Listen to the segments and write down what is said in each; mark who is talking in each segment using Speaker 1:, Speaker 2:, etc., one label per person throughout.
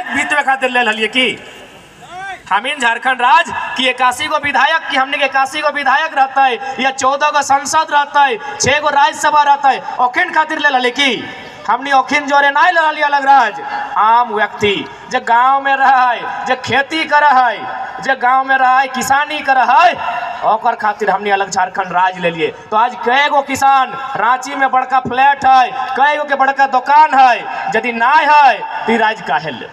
Speaker 1: विधायक बीतवे खातिर ले लिए कि हमीन झारखंड राज की 81 गो विधायक की हमने 81 गो विधायक रहता है या 14 गो संसद रहता है 6 गो राज्यसभा रहता है ओखिन खातिर ले लिए कि हमने ओखिन जोरे नहीं ले लिया अलग राज आम व्यक्ति जो गांव में रहा है जो खेती कर है जो गांव में रहा है किसानी कर है ओकर खातिर हमने अलग झारखंड राज ले लिए। तो आज कई गो किसान रांची में बड़का फ्लैट है कई गो के बड़का दुकान है यदि ना है तो राज काहे ले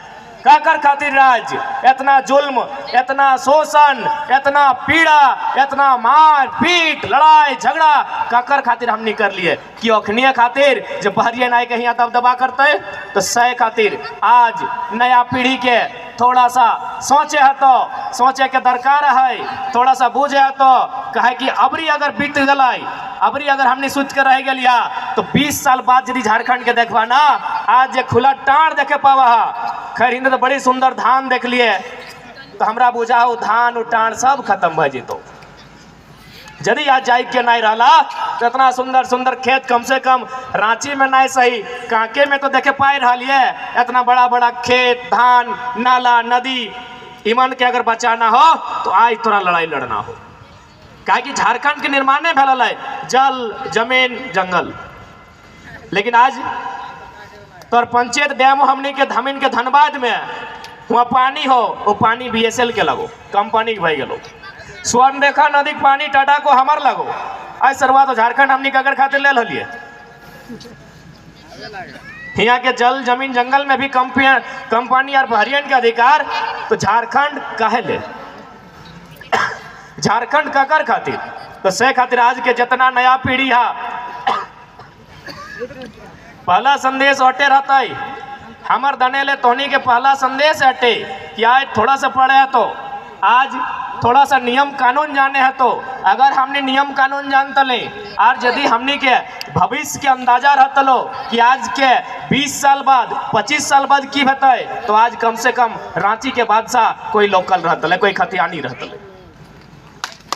Speaker 1: काकर खातिर राज इतना जुल्म इतना शोषण इतना पीड़ा इतना मार पीट लड़ाई झगड़ा काकर खातिर हम नहीं कर लिए कि ओखनिया खातिर जब बहरिया नाय के यहाँ दबदबा करते तो सह खातिर आज नया पीढ़ी के थोड़ा सा सोचे है तो सोचे के दरकार है थोड़ा सा बूझे है तो कहे कि अबरी अगर बीत गलाई अबरी अगर हमने सोच के रह गया तो 20 साल बाद यदि झारखंड के देखबा ना आज ये खुला टाँड़ देखे पावा खैर हिंद तो बड़ी सुंदर धान देख लिए तो हमरा बुझा हो धान टाँड़ सब खत्म भ जेतो यदि आज जाए के नहीं रहा तो इतना सुंदर सुंदर खेत कम से कम रांची में नहीं सही कांके में तो देखे पाए रहा इतना बड़ा बड़ा खेत धान नाला नदी इमन के अगर बचाना हो तो आज थोड़ा लड़ाई लड़ना हो क्या कि झारखंड के निर्माण भल है जल जमीन जंगल लेकिन आज तोर पंचायत डैम हमनी के धमिन के धनबाद में वहाँ पानी हो वो पानी BSL के लगो कंपनी के भाई गलो स्वर्णरेखा नदी के पानी टाटा को हमार लगो आज सरवा तो झारखंड हमनी के अगर खातिर ले लिए यहाँ के जल जमीन जंगल में भी कंपनी और बहरियन के अधिकार तो झारखंड काहे ले झारखंड काकर खातिर तो से खातिर आज के जितना नया पीढ़ी है पहला संदेश हटे रहता है हमर दने ले तोहनी के पहला संदेश हटे कि आज थोड़ा सा पढ़े है तो आज थोड़ा सा नियम कानून जाने है तो अगर हमने नियम कानून जानता ले और यदि हमने के भविष्य के अंदाजा रहता लो कि आज के 20 साल बाद 25 साल बाद की बताए तो आज कम से कम रांची के बादशाह कोई लोकल रहता ले कोई खतियानी रहता ले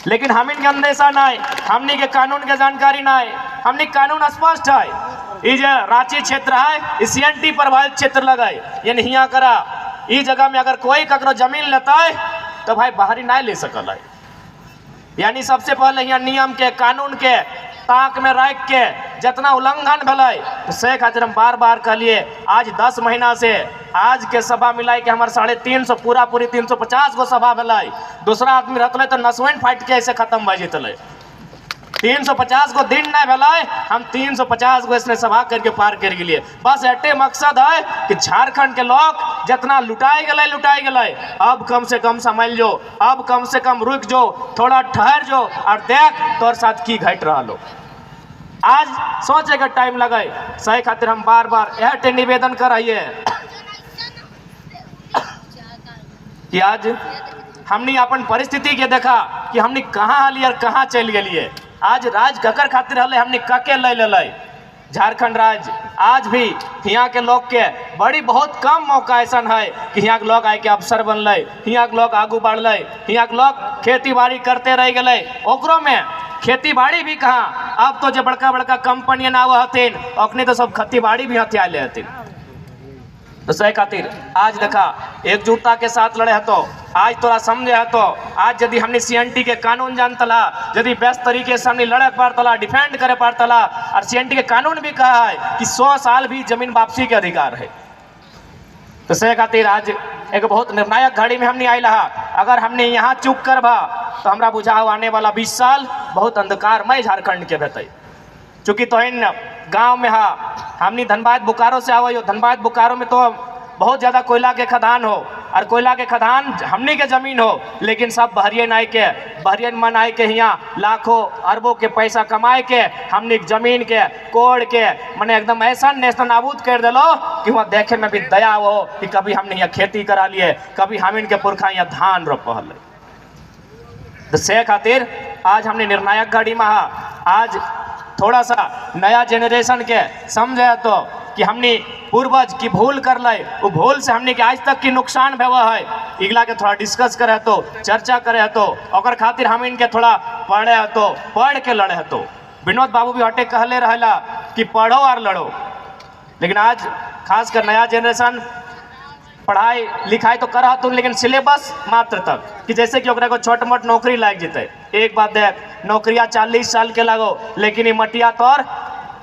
Speaker 1: लेकिन हमिन के अंदेशा नहीं हमने के कानून के जानकारी नहीं हमने कानून स्पष्ट है ये जो रांची क्षेत्र है CNT प्रभावित क्षेत्र लगाए यानी यहाँ करा इस जगह में अगर कोई ककरो जमीन लेता है तो भाई बाहरी नहीं ले सकल है यानी सबसे पहले यहाँ नियम के कानून के ताक में रख के जितना उल्लंघन भले तो से खातिर हम बार बार कहलिए आज 10 महीना से आज के सभा मिलाई के हमारे 350 पूरी 350 गो सभा भले दूसरा आदमी रहते तो नसवन फाइट के ऐसे खत्म भ जेतले 350 गो दिन नहीं भले हम 350 गो इसने सभा करके पार कर लिए बस एटे मकसद है कि झारखंड के लोग जितना लुटाए गए अब कम से कम समझ जो अब कम से कम रुक जो थोड़ा ठहर जो और देख तोर साथ की घट रहा लो आज सोचे का टाइम लगे सही खातिर हम बार बार यह निवेदन कराइए कि आज हमने अपन परिस्थिति के देखा कि हमने कहाँ हाली और कहाँ चल गए आज राज ककर खातिर हले हमने कके ले झारखंड राज आज भी यहाँ के लोग के बड़ी बहुत कम मौका ऐसा है कि यहाँ के लोग आए के अफसर बनल यहाँ के लोग आगू बढ़ल यहाँ के लोग खेती बाड़ी करते रह गए ओकरो में खेती बाड़ी भी कहाँ अब तो जो बड़का बड़का कंपनी ना हथिन अखनी तो सब खेती बाड़ी भी हथिया ले हथिन तो सही खातिर आज देखा एकजुटता के साथ लड़े है तो आज तोरा समझे है तो आज यदि हमने CNT के कानून जानतला यदि बेस्ट तरीके से हमने लड़े पारतला डिफेंड करे पारतला और CNT के कानून भी कहा है कि 100 साल भी जमीन वापसी के अधिकार है तो सही खातिर आज एक बहुत निर्णायक घड़ी में हमने आई रहा अगर हमने यहाँ चूक करबा तो हमरा बुझाओ आने वाला 20 साल बहुत अंधकारमय झारखंड के बते चूँकि तो इन गांव में हमनी धनबाद बोकारो से आवो धनबाद बोकारो में तो बहुत ज़्यादा कोयला के खदान हो और कोयला के खदान हमनी के ज़मीन हो लेकिन सब बहरियन मन आए के यहाँ लाखों अरबों के पैसा कमाए के हमनी जमीन के कोड़ के मैंने एकदम ऐसा नेस्त नाबूद कर दिलो कि वहाँ देखे में भी दया हो कि कभी हमने यहाँ खेती करा लिए कभी हम इनके पुरखा यहाँ धान रोपल तो से खातिर आज हमने निर्णायक घड़ी में आज थोड़ा सा नया जनरेशन के समझे तो कि हमने पूर्वज की भूल कर ले वो भूल से हमने के आज तक की नुकसान हुआ है इगला के थोड़ा डिस्कस करे तो चर्चा करे तो और खातिर हम इनके थोड़ा पढ़े तो पढ़ के लड़े तो विनोद बाबू भी हटे कहले रहला कि पढ़ो और लड़ो लेकिन आज खासकर नया जनरेशन पढ़ाई लिखाई तो कर तुम, लेकिन सिलेबस मात्र तक कि जैसे कि ओकरा को छोट मोट नौकरी लग जेते। एक बात देख, नौकरिया 40 साल के लगो, लेकिन ये मटिया तोर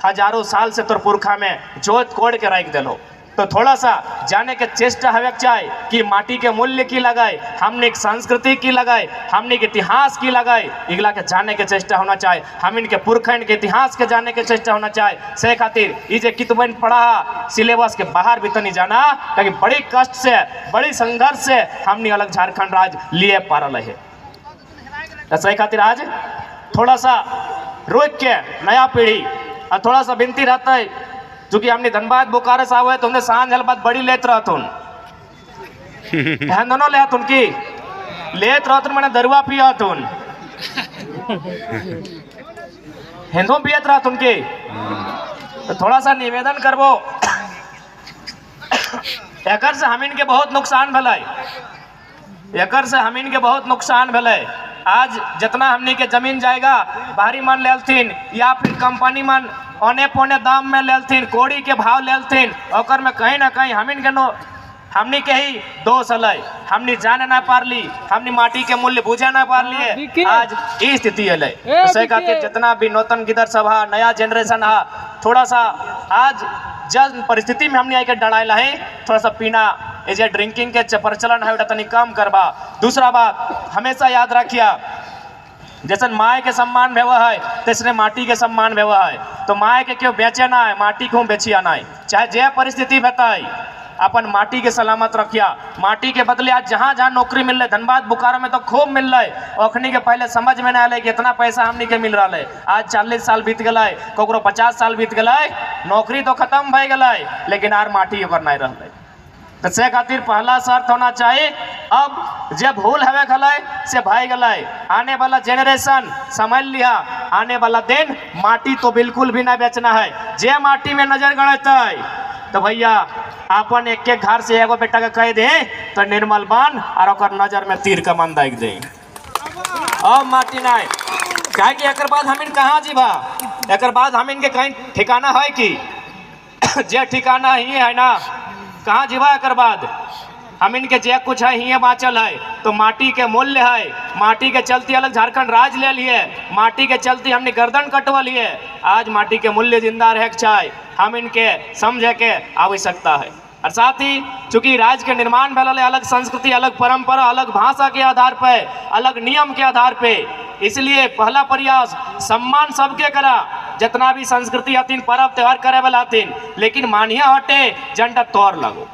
Speaker 1: हजारों साल से तोर पुरखा में जोत कोड़ के रख दिलो। तो थोड़ा सा जाने के चेष्टा हवे चाहे कि माटी के मूल्य की लगाए, हमने एक संस्कृति की लगाए, हमने के इतिहास की लगाए, इगला के जाने के चेष्टा होना चाहिए। हम इनके पुरखन के इतिहास के जाने के चेष्टा होना चाहिए। से खातिर ये जे कितबन पढ़ा सिलेबस के बाहर भी तो नहीं जाना, ताकि बड़ी कष्ट से बड़ी संघर्ष से हमने अलग झारखंड राज्य लिए पा रहे है। से खातिर आज थोड़ा सा रोक के नया पीढ़ी और थोड़ा सा विनती रहता है, चूँकि हमने धनबाद बोकारो से आवे तो हमने सांझ हलबाद बड़ी लेत रहतुन ध्यान दोनों लेतुन की लेत रहतुन मैंने दरुआ पियातुन हिंदू पियत रहतुन की। तो थोड़ा सा निवेदन करबो, एकर से हमिन के बहुत नुकसान भले, एकर से हमिन के बहुत नुकसान भले। आज जितना हमनी के जमीन जाएगा बाहरी मन लेलथिन या फिर कंपनी मन औने पौने दाम में लेलथिन, कोड़ी के भाव लेलथिन, ओकर में कहीं ना कहीं हमनी के ही दोष हलै। हमनी जाने ना पारली, हमनी माटी के मूल्य बुझे ना पारली, आज ई स्थिति हलै। से खातिर जितना भी नूतन गिदर सभा नया जनरेशन है, थोड़ा सा आज जब परिस्थिति में हमने आके डराइला है, थोड़ा सा पीना ये जो ड्रिंकिंग के प्रचलन है तनी कम करबा। दूसरा बात हमेशा याद रखिया, जैसे माय के सम्मान भेवा है तैसने माटी के सम्मान भेवा है। तो माय के क्यों बेचे ना है, माटी क्यों बेचिया ना है, चाहे जे परिस्थिति बताए अपन माटी के सलामत रखिया। माटी के बदले आज जहाँ जहाँ नौकरी मिल रही, धनबाद बोकारो में तो खूब मिल रहा है, अखनी के पहले समझ में ना आए कि इतना पैसा हमनी के मिल रहा है। आज 40 साल बीत गए, ककरो 50 साल बीत गए, नौकरी तो खत्म भय गए, लेकिन आर माटी ओकर नहीं रहा। तो से खातिर पहला शर्त होना चाहिए, अब जब भूल हवे गलाय से भाई गलाय, आने वाला जनरेशन समझ लिया, आने वाला दिन माटी तो बिल्कुल भी ना बेचना है। जे माटी में नजर गड़ते तो भैया अपन एक एक घर से एगो बेटा के कह दे तो निर्मल बन और ओकर नजर में तीर कमान दाग दे। अब माटी ना क्या कि एक बाद हम कहाँ जीवा, एक बाद हम इनके कहीं ठिकाना है कि जे ठिकाना ही है ना, कहाँ जीवा एक बाद हम इनके जे कुछ है ही बाँचल है। तो माटी के मूल्य है, माटी के चलती अलग झारखंड राज ले लिए, माटी के चलती हमने गर्दन कटवा लिए। आज माटी के मूल्य जिंदा रहे चाहे, हम इनके समझे के आवश्यकता है। और साथ ही चूंकि राज्य के निर्माण भले अलग संस्कृति अलग परंपरा अलग भाषा के आधार पे अलग नियम के आधार पे, इसलिए पहला प्रयास सम्मान सबके करा, जितना भी संस्कृति हथिन पर्व त्यौहार करे वाला हथिन, लेकिन मानिया हटे जनता तौर लगो,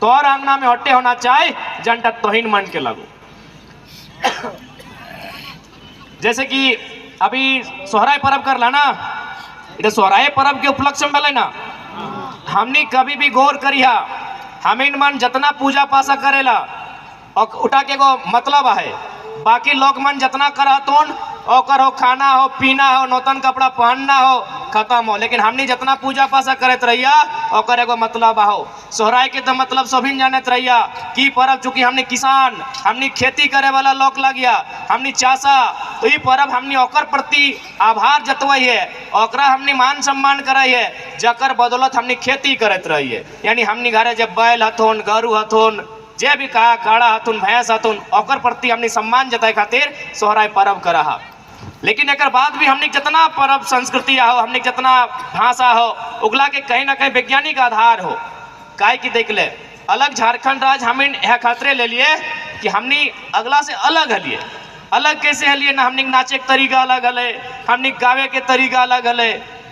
Speaker 1: तौर आंगना में हटे होना चाहे जनता तोहिन मन के लगो। जैसे कि अभी सोहराय पर्व कर ला ना, इधर सोहराय पर्व के उपलक्ष्य में भले ना हमनी कभी भी गौर करिया, हम इन मन जितना पूजा पासा करेला और उठा के गो मतलब है, बाकी लोग मन जितना करतुन ओकर हो खाना हो पीना हो नूतन कपड़ा पहनना हो खत्म हो, लेकिन हमनी जितना पूजा पासा करत रहिया ओकर एगो मतलब हो। सोहराय के तो मतलब सभी जानत रहिया कि पर्व चूंकि हमने किसान हमनी खेती करे वाला लोग लगिया, हमनी चासा, तो ये पर्व हमनी ओकर प्रति आभार जतवई है, ओकरा हमनी मान सम्मान करई है, जकर बदौलत हमनी खेती करत रही है। यानी हमनी घरे जब बैल हथुन गरु हथुन जे भी कहा काड़ा हथुन भैंस हथुन ओकर प्रति हमनी सम्मान जताए खातिर सोहराय पर्व करा। लेकिन एक बाद भी हमने जितना पर्व संस्कृति हो, हमने जितना भाषा हो, उगला के कहीं ना कहीं वैज्ञानिक आधार हो। काहे कि देख ले अलग झारखंड राज्य हम यह खतरे ले लिए कि हमने अगला से अलग हलिए। अलग कैसे हलिए ना, हमने नाचे के तरीका अलग हले, हमने गावे के तरीका अलग हले,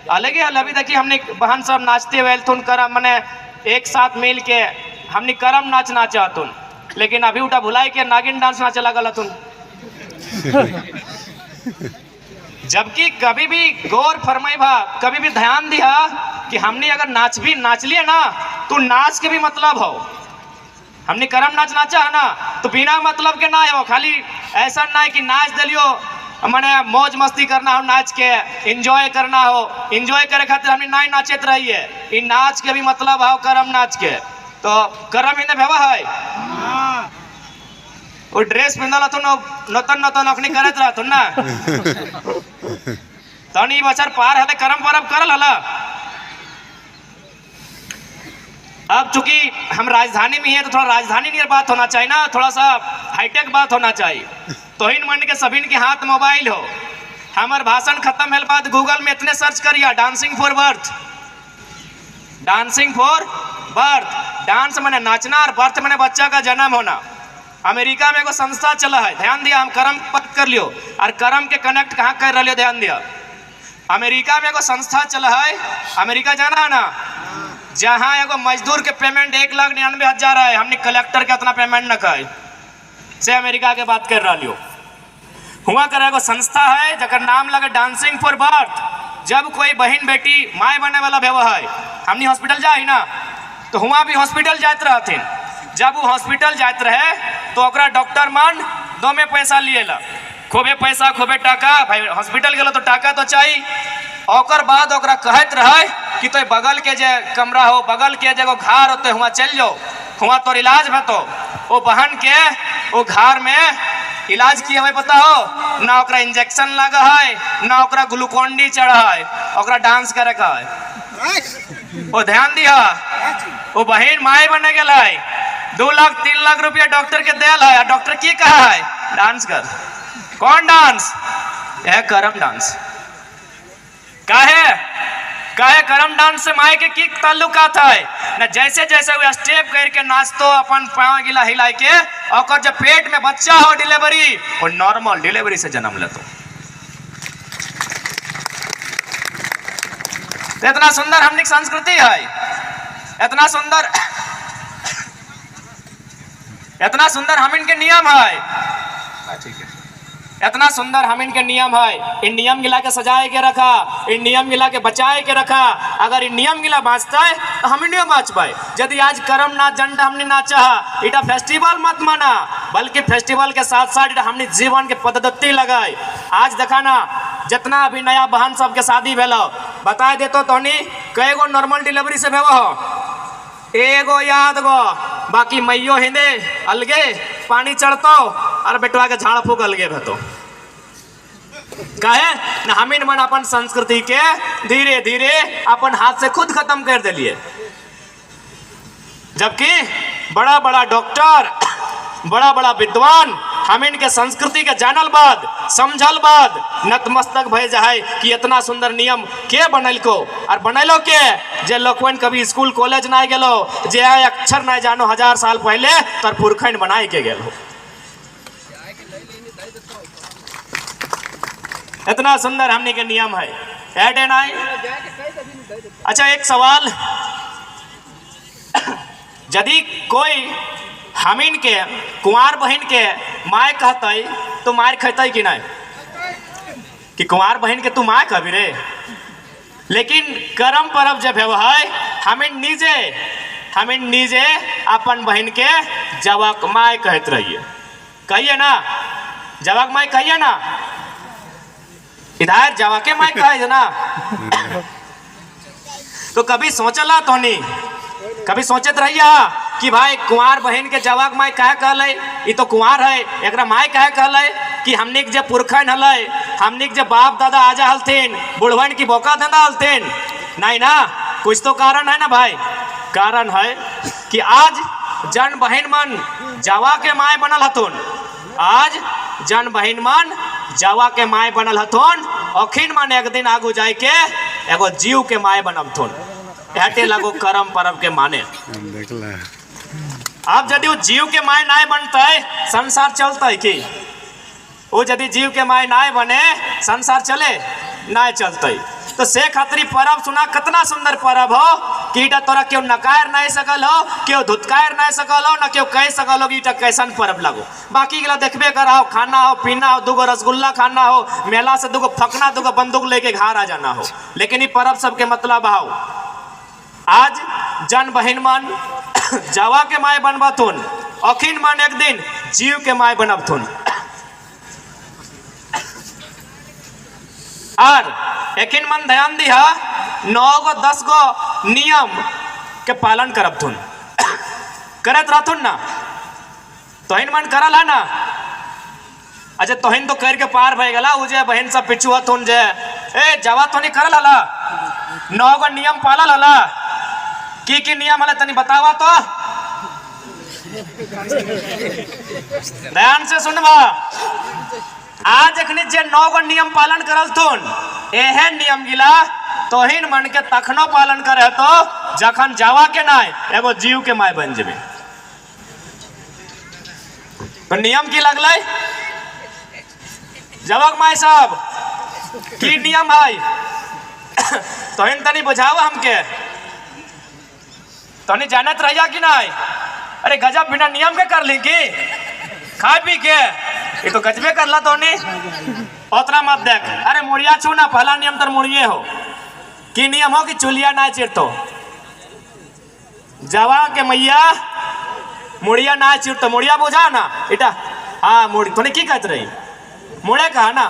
Speaker 1: अलग ही अभी देखिए हमने बहन सब नाचते हुए तुन करम मने एक साथ मिल के हमने करम नाच नाचा तुन, लेकिन अभी उठा भुलाई के नागिन डांस नाचे लगा तुन। जबकि कभी भी गौर फरमाई भा, कभी भी ध्यान दिया कि हमने अगर नाच लिए ना तो नाच के भी मतलब हो। हमने करम नाच नाचा है ना तो बिना मतलब के ना हो, खाली ऐसा ना है कि नाच दिलियो मैंने मौज मस्ती करना हो, नाच के एंजॉय करना हो, एंजॉय करे खातिर हमने ना नाचत रही है। इन नाच के भी मतलब हो करम नाच के, तो करम इन्हें भेवा है वो ड्रेस पिंधल हथुन नतन नतन अखनी करत रहथुन ना तनी बचर पार हले करम परब करल हला। अब चूंकि हम राजधानी में हैं तो थोड़ा राजधानी नियर बात होना चाहिए ना, थोड़ा सा हाईटेक बात होना चाहिए। तो इन मन के सभी के हाथ मोबाइल हो। हमार भाषण खत्म है बाद गूगल में इतने सर्च करिए dancing for birth, dancing for birth. Dance मैंने नाचना और बर्थ मैंने बच्चा का जन्म होना। अमेरिका में एगो संस्था चला है, ध्यान दिया, हम कर्म पत कर लियो और कर्म के कनेक्ट कहाँ कर रहे हो, ध्यान दिया। अमेरिका में एगो संस्था चला है, अमेरिका जाना है ना, जहाँ एगो मजदूर के पेमेंट 1,99,000 है, हमने कलेक्टर के इतना पेमेंट न करे से अमेरिका के बात कर रही हो। हुआ कर एगो संस्था है जकर नाम लगे डांसिंग फॉर बर्थ। जब कोई बहन बेटी माए बने वाला भेव है, हमने हॉस्पिटल जाए ना, तो हुआ भी हॉस्पिटल जाते रहते। जब वो हॉस्पिटल जाते रहे तो ओकरा डॉक्टर मन दो में पैसा लिए ला, खूबे पैसा खूबे टाका, भाई हॉस्पिटल गलो तो टाका तो चाहिए। और बाद ओकरा कहत रहे कि तो बगल के जे कमरा हो, बगल के जगह घर होते हुआ चल जाओ, हुआ तोर इलाज भतो। वो बहन के वो घर में इलाज किए हमें पता हो ना, ओकरा इंजेक्शन लगा है ना ओकरा ग्लूकोन डी चढ़ा है, ओकरा डांस करे का है। वो ध्यान दिया, वो बहन माए बने गल है, 2 लाख 3 लाख रुपया डॉक्टर के दिल है, डॉक्टर की कहा है डांस कर। कौन डांस? यह करम डांस। काहे करम डांस से माए के की ताल्लुकात है ना। जैसे जैसे वो स्टेप करके नाचतो अपन पाँव गिला हिला के, और जब पेट में बच्चा हो डिलीवरी, और नॉर्मल डिलीवरी से जन्म लेतो। तो इतना सुंदर हमने संस्कृति है, इतना सुंदर हम इनके नियम है, ठीक है, इतना सुंदर हम इनके नियम है। इन नियम गिला के सजाए के रखा, इन नियम गिला के बचाए के रखा। अगर इन नियम गिला बाँचता है तो हम नहीं बाँच पाए। यदि आज करम ना जंड हमने ना चाहा, इटा फेस्टिवल मत माना, बल्कि फेस्टिवल के साथ साथ इटा हमने जीवन के पद्धति लगाए। आज देखा ना, जितना अभी नया बहन सबके शादी भेलो, बताए देतो तो कई गो नॉर्मल डिलीवरी से भेवो हो, एगो याद गो, बाकी मैयो हिंदे अलगे पानी चढ़तो और बेटवा के झाड़ फूक अलगे भतो। काहे ना हमिन मन अपन संस्कृति के धीरे धीरे अपन हाथ से खुद खत्म कर दिलिए। जबकि बड़ा बड़ा डॉक्टर, बड़ा बड़ा विद्वान हमिन के संस्कृति के जानल बाद, समझल बाद नतमस्तक भय जाए कि इतना सुंदर नियम के बनल को, और बनलो के जे लोकवन कभी स्कूल कॉलेज ना गेलो, जे अक्षर ना जानो 1000 साल पहले तर पुरखन बनाए के गेल हो। इतना सुंदर हमने के नियम है, ऐड है ना। अच्छा एक सवाल, यदि कोई हमिन के कुंवार बहन के माय कहते तो मार खेते कि नहीं, कि कुंवार बहन के तू माय कहबी रे। लेकिन करम परब जब है, हमिन नीजे अपन बहन के जवाक माय कहते रहिए, कहिए ना, जवाक माय कहिए ना, इधर जवाके माय कहे ना। तो कभी सोचला तो नहीं, कभी सोचत रहिया कि भाई कुंवार बहन के जवाक माय कहे कहले, ये तो कुंवार है, एकरा माय कहे कहले कि हमने के जब पुरखन हले, हमने के जब बाप दादा आजा हलथिन, बुढ़वन की बोका धंधा हलथिन, नहीं ना, कुछ तो कारण है ना भाई। कारण है कि आज जन बहन मन जवा के माय बनल हथुन, आज जन बहन मन जवा के माय बनल हथुन, अखिन मन एक दिन आगू जाए के एगो जीव के माय बनबथुन। हटे लगो करम परब के माने। अब यदि वो जीव के माय नाय बनते, संसार चलता है कि? वो यदि जीव के माय नाय बने, संसार चले नाय चलते। तो से खातरी परब सुना, कितना सुंदर परब हो कि इटा तोरा क्यों नकार नहीं सकल हो, क्यों धुतकार नहीं सकल हो, ना क्यों कह सकल हो कि इटा कैसन परब लगो। बाकी गला देखबे कर हो, खाना हो पीना हो, 2 रसगुल्ला खाना हो, मेला से 2 फकना 2 बंदूक लेके घर आ जाना हो। लेकिन ये परब सबके मतलब आओ, आज जन बहन मन जवा के माय बनबथुन, अखिन मन एक दिन जीव के माय बनबथुन। और एकिन मन ध्यान दिया, 9 गो 10 गो नियम के पालन करबथुन, करत रहथुन ना, तोहिन मन करल है ना। अच्छा तोहिन तो कर के पार भय गला, उजे बहन सब पिछू हथुन जे ए जवा तो नहीं करल हला, 9 गो नियम पालल हला, की नियम है तनी बतावा तो ध्यान से सुनवा। आज अखनी जे 9 गो नियम पालन करल थुन एहन नियम गिला तोहिन मन के तखनो पालन करे तो जखन जावा के नाय एगो जीव के माय बन जेबे। तो नियम की लगलै जवक माय साहब की नियम है तोहिन तनी बुझावा हमके तनी जानत रहिया कि नाय। अरे गजब बिना नियम के कर ली की खा पी के ये तो गजबे करला तो नहीं उतना मत देख। अरे मुड़िया छू ना पहला नियम तर मुड़िए हो की नियम हो कि चुलिया ना चिरतो जवा के मैया मुड़िया ना चिरतो मुड़िया बुझा ना इटा हाँ मुड़ी तूने की कहत रही मुड़े कहा ना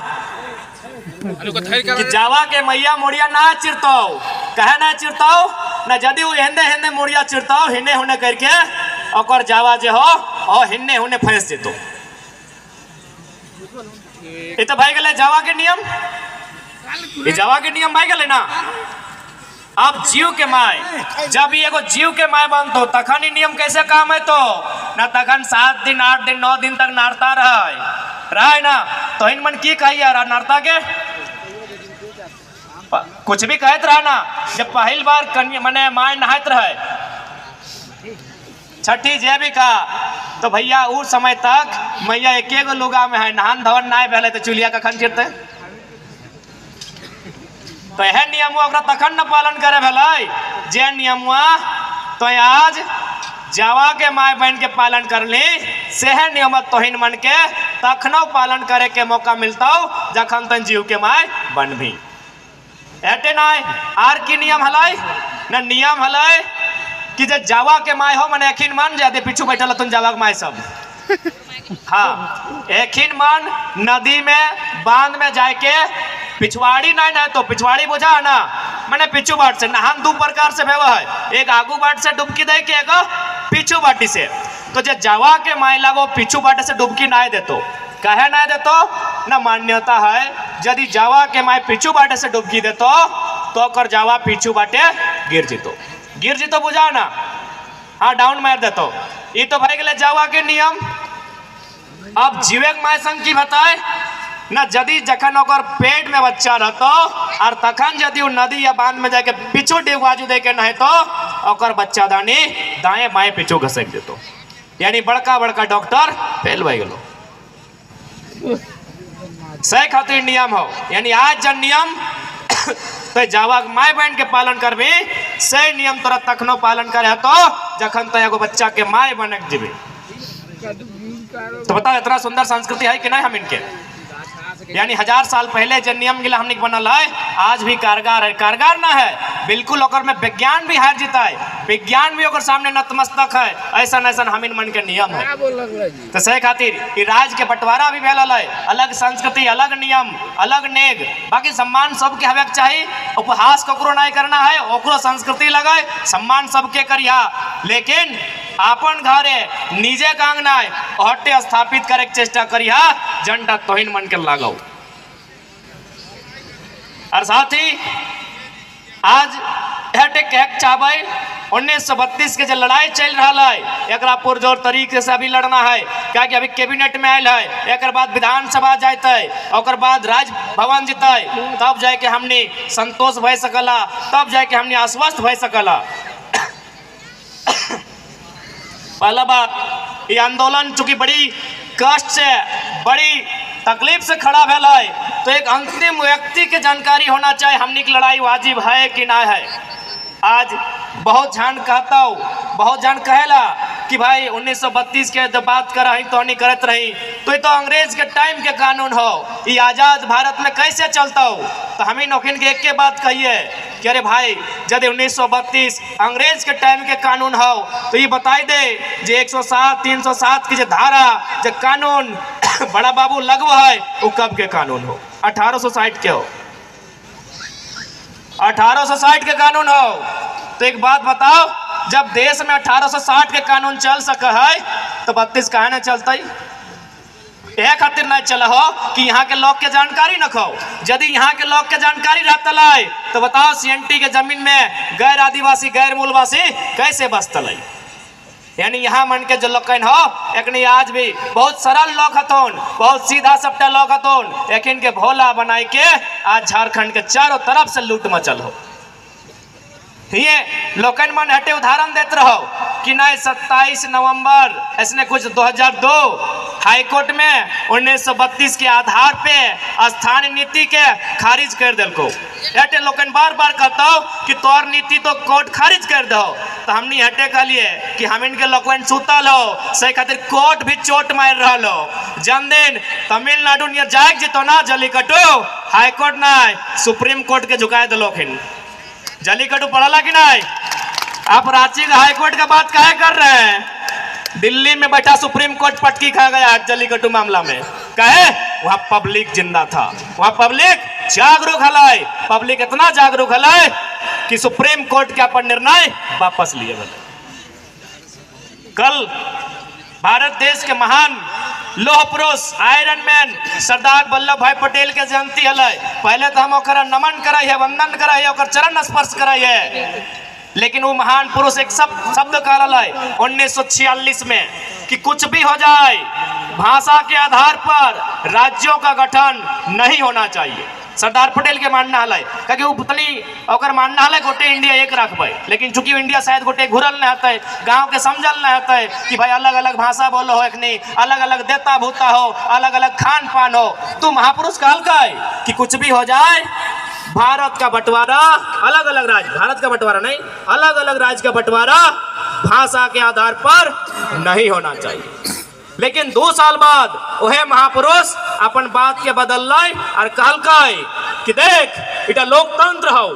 Speaker 1: कि जावा के मैया मुड़िया ना चिरतो कहे ना चिरतो ना जदि वो हेंदे हेंदे मुड़िया चिरतो हिन्ने हुने करके और जावा जे हो और हिन्ने हुने फंस जेतो। ये तो भाई गले जावा के नियम ये जावा के नियम भाई गले ना। अब जीव के माय जब ये एगो जीव के माय बनतो तखन ही नियम कैसे काम है तो ना तखन 7 दिन 8 दिन 9 दिन तक नारता रहे ना तो इन मन की कही यार नारता के कुछ भी कहत रहा ना। जब पहली बार कन्या मने माय नहात रहे छठी जे भी का तो भैया उस समय तक मैया एक गो लुगा में है नहान धवन ना भेले तो चुलिया कखन चिरते तो यह नियम ओकरा तखन न पालन करे भेलै जे नियम तो आज जावा के माय बहन के पालन कर ली से नियम तोहिन मन के तखनो पालन करे के मौका मिलता जखन तन जीव के माय बनभी एटे नाय। आर की नियम हलै न नियम हलै कि जे जावा के माय हो मने एखिन मन जादे पीछू बैठल तुम जावा के माय सब हाँ एखिन मन नदी में बांध में जाके पिछवाड़ी ना तो पिछवाड़ी बुझा ना मैंने पिछू बाट से नहान 2 प्रकार से भेवा है एक आगू बाट से डुबकी दे के एक पिछू बाटी से। तो जे जावा के माय लागो पिछू बाटे से डुबकी ना देतो कहे ना देतो ना मान्यता है यदि जावा के माय पिछू बाटे से डुबकी देतो तो कर जावा पिछू बाटे गिर जीतो बुझा ना हाँ डाउन मार देतो। ये तो भाई गले जावा के नियम। अब जीवे के माय संग की बताए ना यदि जखन ओकर पेट में बच्चा रहतो और तखन यदि वो नदी या बांध में जाके पिछू डिगवाजू दे के नहतो ओकर बच्चा दानी दाएं बाएं पिछू घसक देतो यानी बड़का बड़का डॉक्टर फेल हो गेलो सही खातिर नियम हो। यानी आज जन नियम तो जावा माय बहन के पालन करबी सही नियम तोरा तखनो पालन करे तो जखन तो एगो बच्चा के माय बनक जेबी। तो बताओ इतना सुंदर संस्कृति है कि नहीं हम इनके यानी 1000 साल पहले जो नियम गिला हमने बनल है आज भी कारगर है कारगर ना है बिल्कुल ओकर में विज्ञान भी हार जीता है विज्ञान भी ओकर सामने नतमस्तक है ऐसा ऐसा हमिन मन के नियम है। तो सही खातिर राज के बंटवारा भी भेल है अलग संस्कृति अलग नियम अलग नेग बाकी सम्मान सबके हवे के चाहिए उपहास ककरो नहीं करना है ओकरो संस्कृति लगे सम्मान सबके करिया लेकिन अपन घरे निजे का अंगना हटे स्थापित करे के चेष्टा करिया जनता तोहिन मन के लागो। और साथ ही आज हटे कह चाहबै 1932 के जो लड़ाई चल रहा है एक पुरजोर तरीके से अभी लड़ना है क्या कि अभी कैबिनेट में आयल है एक बाद विधानसभा जाते और बाद राजभवन जीते तब जाके हमने संतोष भय सकला तब जाके हमने आश्वस्त भय सकला। पहला बात ये आंदोलन चूंकि बड़ी कष्ट से बड़ी तकलीफ से खड़ा भेल है तो एक अंतिम व्यक्ति के जानकारी होना चाहिए हमनी की लड़ाई वाजिब है कि ना है। आज बहुत जान कहता बहुत जान कहेला कि भाई 1932 के जब बात कर रही तो नहीं करत रही तो ये तो अंग्रेज के टाइम के कानून हो ये आज़ाद भारत में कैसे चलता हो। तो हम ही नौखिन के एक के बात कहिए कि अरे भाई यदि 1932 अंग्रेज के टाइम के कानून हो तो ये बताई दे जे 107 307 की जो धारा जो कानून बड़ा बाबू लगव है वो कब के कानून हो 1860 के हो 1860 के कानून हो। तो एक बात बताओ जब देश में 1860 के कानून चल सका है तो 32 कहे ना चलता यह खातिर नहीं चला हो कि यहाँ के लोग के जानकारी न खो। यदि यहाँ के लोग के जानकारी रहता तो बताओ सीएनटी के जमीन में गैर आदिवासी गैर मूलवासी कैसे बसतल। यानी यहाँ मन के जो लोग हो एक आज भी बहुत सरल लोग हतोन, बहुत सीधा सपटा लोग हतोन, लेकिन के भोला बनाई के आज झारखंड के चारों तरफ से लूट मचल हो। ये लोकन मन हटे उदाहरण देते रहो कि नहीं 27 नवंबर इसने कुछ 2002 हाईकोर्ट में 1932 के आधार पे स्थानीय नीति के खारिज कर दिलको। हटे लोकन बार बार कहता हो कि तोर नीति तो कोर्ट खारिज कर दो, तो हमने हटे कहलिए कि हम इनके लोकन सुतल हो सही खातिर कोर्ट भी चोट मार रहा हो। जन दिन तमिलनाडु नियर जाग जीतो ना जल्लीकट्टू हाईकोर्ट ना सुप्रीम कोर्ट के झुकाए दिलोखिन। जल्लीकट्टू पढ़ला कि नहीं? आप रांची का हाईकोर्ट का बात काहे कर रहे हैं? दिल्ली में बैठा सुप्रीम कोर्ट पटकी खा गया जल्लीकट्टू मामला में। कहे वहां पब्लिक जिंदा था, वहां पब्लिक जागरूक हलाय, पब्लिक इतना जागरूक हलाय कि सुप्रीम कोर्ट के अपन निर्णय वापस लिए गए। कल भारत देश के महान लोह पुरुष आयरन मैन सरदार वल्लभ भाई पटेल के जयंती है। पहले तो हम ओकरा नमन कराई है, वंदन कराई है, ओकर चरण स्पर्श कराई है, लेकिन वो महान पुरुष एक शब्द कहला है 1946 में कि कुछ भी हो जाए भाषा के आधार पर राज्यों का गठन नहीं होना चाहिए। सरदार पटेल के मानना है क्योंकि वो पुतली और मानना है गोटे इंडिया एक रखबे, लेकिन चूंकि इंडिया शायद गोटे घुरल नहीं होता है, गांव के समझल नहीं होता है कि भाई अलग अलग भाषा बोलो हो, एक नहीं अलग अलग देता भूता हो, अलग अलग खान पान हो। तो महापुरुष कहल का है कि कुछ भी हो जाए भारत का बंटवारा अलग अलग राज्य, भारत का बंटवारा नहीं अलग अलग राज्य का बंटवारा भाषा के आधार पर नहीं होना चाहिए। लेकिन 2 साल बाद वह महापुरुष अपन बात के बदल लाई और कहल कि देख इटा लोकतंत्र हो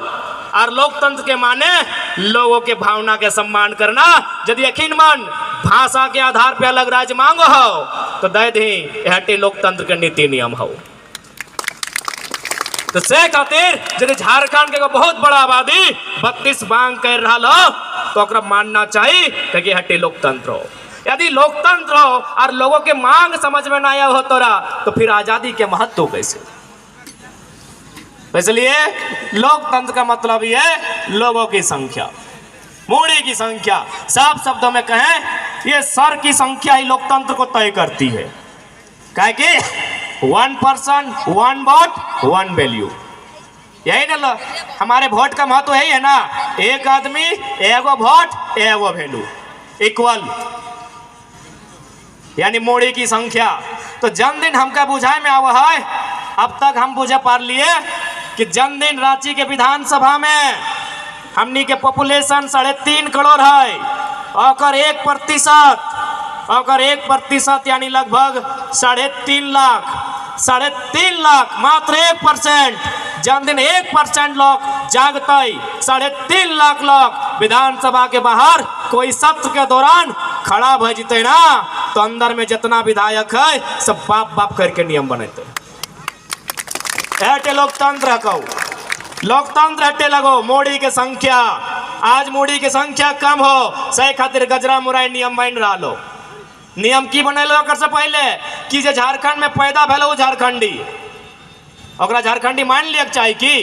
Speaker 1: और लोकतंत्र के माने लोगों के भावना के सम्मान करना। यदि यकीन मन भाषा के आधार पे अलग राज्य मांगो हो तो दे दी हटे लोकतंत्र के नीति नियम हो। तो से खातिर यदि झारखंड के बहुत बड़ा आबादी 32 मांग कर रहा हो तो ओकरा मानना चाहिए कि हटे लोकतंत्र हो। यदि लोकतंत्र हो और लोगों के मांग समझ में ना आया हो तो फिर आजादी के महत्व कैसे? इसलिए लोकतंत्र का मतलब ये लोगों की संख्या, मूड़ी की संख्या। साफ शब्दों में कहें ये सर की संख्या ही लोकतंत्र को तय करती है। कहे कि 1 पर्सन 1 वोट 1 वैल्यू, यही ना हमारे वोट का महत्व यही है ना, एक आदमी एगो वोट एगो वैल्यू इक्वल, यानी मोड़ी की संख्या। तो जन्मदिन हमका बुझाए में आवा है, अब तक हम बुझे पार लिए कि जन्मदिन रांची के विधानसभा में हमनी के पॉपुलेशन 3.5 करोड़ है और 1% यानी लगभग 3.5 लाख, 3.5 लाख मात्र 1%। जन्मदिन 1% लोग जागते 3.5 लाख लोग विधानसभा के बाहर कोई सत्र के दौरान खड़ा भय जीते ना, तो अंदर में जितना विधायक है सब बाप बाप करके नियम बनते। हटे लोकतंत्र कहो, लोकतंत्र हटे लगो मोड़ी के संख्या। आज मोड़ी के संख्या कम हो सही खातिर गजरा मुराई नियम बन रहा लो। नियम की बनेलो कर से पहले कि जे झारखंड में पैदा भेलो झारखंडी, ओकरा झारखंडी मान लिया चाहिए कि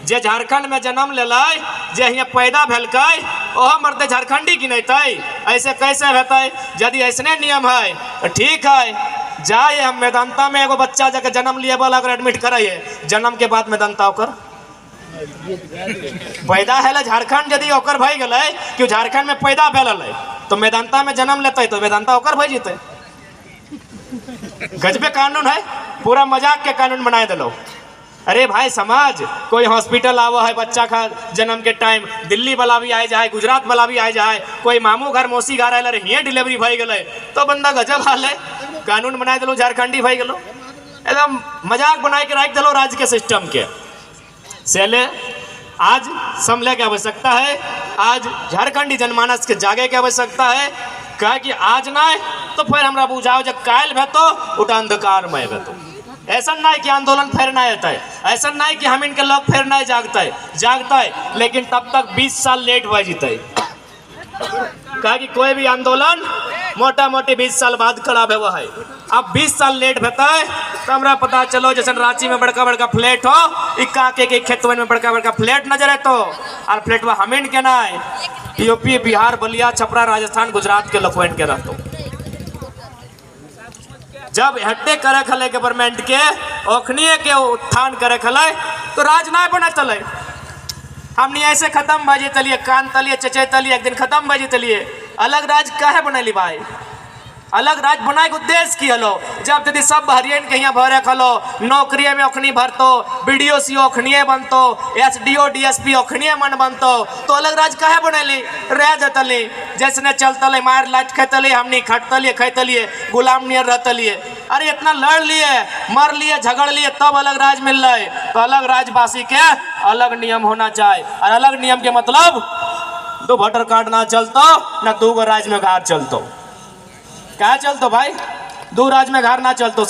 Speaker 1: जे झारखंड में जन्म लेलै, जे यहाँ पैदा भेलकै ओह मरते झारखंडी की नहीं। ऐसे कैसे हेतै? यदि ऐसने नियम है तो ठीक है, जाए हम मेदांता में एगो बच्चा जाके जन्म लिए वाला अगर एडमिट कराइए, जन्म के बाद मेदांता ओकर पैदा है झारखंड यदि ओकर भई गलै कि झारखंड में पैदा भेल तो मेदांता में जन्म लेते तो मेदांता ओकर भई जेते। गजबे कानून है, पूरा मजाक के कानून बनाए दिलो। अरे भाई समाज, कोई हॉस्पिटल आवा है बच्चा का जन्म के टाइम, दिल्ली वाला भी आए जाए, गुजरात वाला भी आए जाए, कोई मामू घर मौसी घर आए हियाँ डिलीवरी भई गए तो बंदा गजब हाल है, कानून बनाए दिलो झारखंडी भई गलो। एकदम मजाक बनाए के रख दिलो राज्य के सिस्टम के सेले। आज संभले की आवश्यकता है, आज झारखंडी जनमानस के जागे की आवश्यकता है। कहे कि आज ना तो फिर हमरा बुझाओ जब कायल भेतो उठा अंधकार में भेतो। ऐसा नहीं कि आंदोलन फिर नहीं होता है, ऐसा नहीं कि हम इनके लोग फिर नहीं जागता है, लेकिन तब तक 20 साल लेट हो जीते। कहा कि कोई भी आंदोलन मोटा मोटी 20 साल बाद खराब है वो है। अब 20 साल लेट होता है तो हमरा पता चलो जैसे रांची में बड़का बड़का फ्लैट हो, इक्का के खेतवन में बड़का बड़का फ्लैट नजर है तो, और फ्लैट हमीन के ना है यूपी बिहार बलिया छपरा राजस्थान गुजरात के लोग के रहते। जब हट्टे करे खले गवर्नमेंट के ओखनिए के उत्थान करे खले तो राज ना बना चले। हमने ऐसे खत्म बाजी तलिए कान तलिए चचे तलिए एक दिन खत्म बाजी तलिए अलग राज काहे बनली भाई? अलग राज बनाए के उद्देश्य की हलो? जब यदि सब हरियन के यहाँ भरे खलो नौकरी में ओखनी भरतो, बीडीओ सी ओखनिए बनतो, एसडीओ डीएसपी ओखनिए मन बनतो, तो अलग राज काहे बनली? रह जतली जैसने चलतले मार लाच खेतली हमनी खटतलिए खैतलिए गुलाम नियर रहतलिए। अरे इतना लड़ लिए मर लिए झगड़ लिए तब अलग राज मिल रहा है। तो अलग राजवासी के अलग नियम होना चाहिए। और अलग नियम के मतलब दो वोटर कार्ड ना चलतो ना दो राज में घर चलतो। क्या चलतो भाई? दो राज में घर ना चलतो।